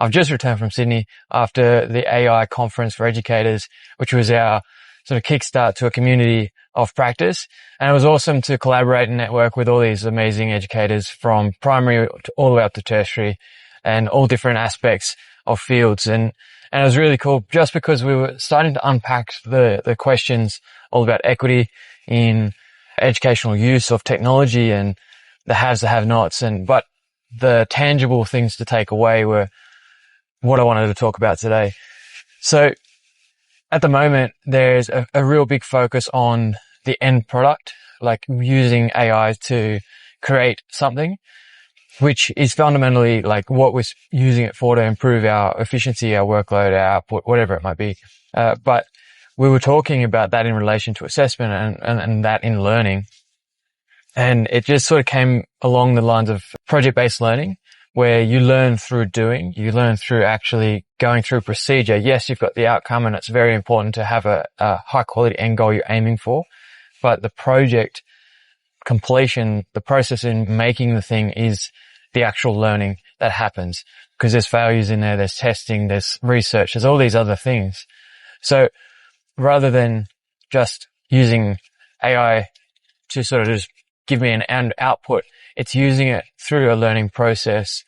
I've just returned from Sydney after the AI conference for educators, which was our sort of kickstart to a community of practice. And it was awesome to collaborate and network with all these amazing educators from primary all the way up to tertiary and all different aspects of fields. And it was really cool just because we were starting to unpack the questions all about equity in educational use of technology and the haves, the have-nots. But the tangible things to take away were what I wanted to talk about today. So at the moment, there's a real big focus on the end product, like using AI to create something, which is fundamentally like what we're using it for to improve our efficiency, our workload, our output, whatever it might be. But we were talking about that in relation to assessment and that in learning. And it just sort of came along the lines of project-based learning, where you learn through doing, you learn through actually going through procedure. Yes, you've got the outcome and it's very important to have a high quality end goal you're aiming for, but the project completion, the process in making the thing is the actual learning that happens, because there's failures in there, there's testing, there's research, there's all these other things. So rather than just using AI to sort of just give me an output, it's using it through a learning process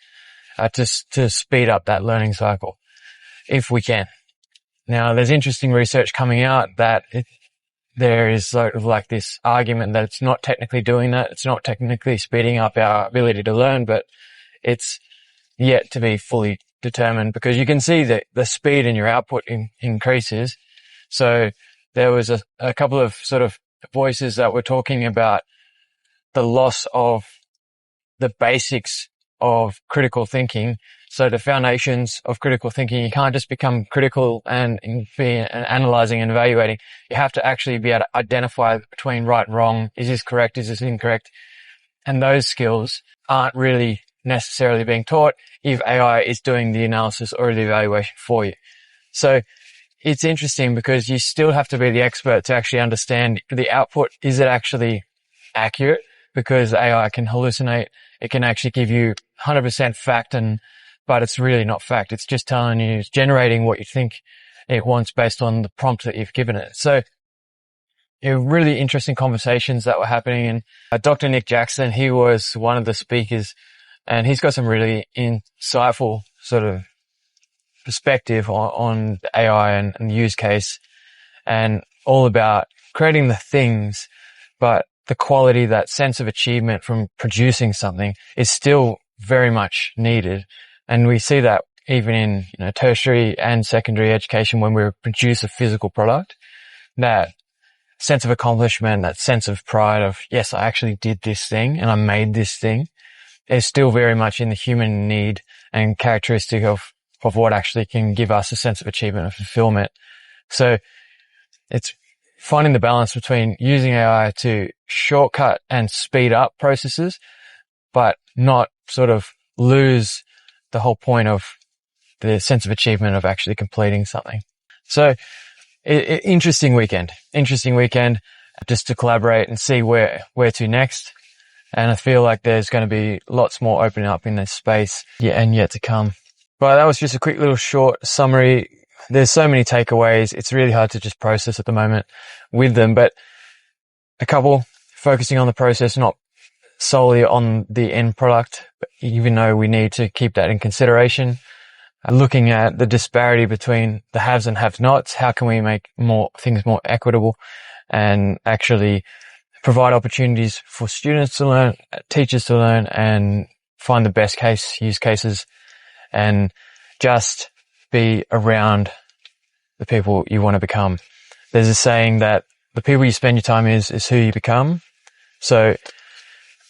to speed up that learning cycle, if we can. Now, there's interesting research coming out that there is sort of like this argument that it's not technically doing that. It's not technically speeding up our ability to learn, but it's yet to be fully determined, because you can see that the speed in your output increases. So there was a couple of sort of voices that were talking about the loss of the basics of critical thinking. So the foundations of critical thinking, you can't just become critical and be analyzing and evaluating. You have to actually be able to identify between right and wrong. Is this correct? Is this incorrect? And those skills aren't really necessarily being taught if AI is doing the analysis or the evaluation for you. So it's interesting because you still have to be the expert to actually understand the output. Is it actually accurate? Because AI can hallucinate. It can actually give you 100% fact, but it's really not fact. It's just telling you, it's generating what you think it wants based on the prompt that you've given it. So really interesting conversations that were happening. And Dr. Nick Jackson, he was one of the speakers, and he's got some really insightful sort of perspective on the AI and the use case, and all about creating the things, but the quality, that sense of achievement from producing something is still very much needed. And we see that even in, tertiary and secondary education when we produce a physical product, that sense of accomplishment, that sense of pride of, yes, I actually did this thing and I made this thing, is still very much in the human need and characteristic of what actually can give us a sense of achievement and fulfillment. So it's finding the balance between using AI to shortcut and speed up processes, but not sort of lose the whole point of the sense of achievement of actually completing something. So interesting weekend just to collaborate and see where to next. And I feel like there's going to be lots more opening up in this space yet to come. But that was just a quick little short summary. There's so many takeaways. It's really hard to just process at the moment with them, but a couple focusing on the process, not solely on the end product, but even though we need to keep that in consideration. Looking at the disparity between the haves and have-nots, how can we make things more equitable and actually provide opportunities for students to learn, teachers to learn, and find the best use cases, and just be around the people you want to become. There's a saying that the people you spend your time is who you become. So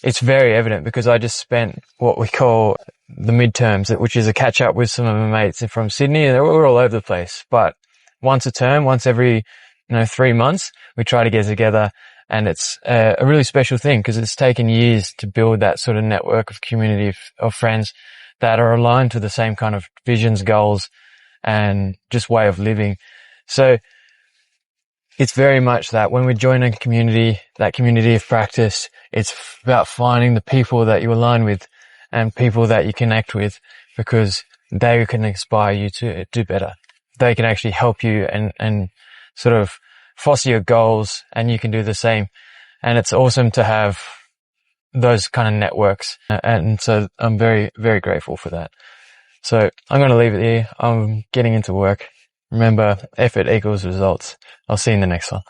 it's very evident because I just spent what we call the midterms, which is a catch up with some of my mates from Sydney, and we're all over the place. But once a term, once every 3 months, we try to get together, and it's a really special thing because it's taken years to build that sort of network of community of friends that are aligned to the same kind of visions, goals, and just way of living. So it's very much that when we join a community, that community of practice, it's about finding the people that you align with and people that you connect with, because they can inspire you to do better. They can actually help you and sort of foster your goals, and you can do the same. And it's awesome to have those kind of networks. And so I'm very, very grateful for that. So I'm going to leave it here. I'm getting into work. Remember, effort equals results. I'll see you in the next one.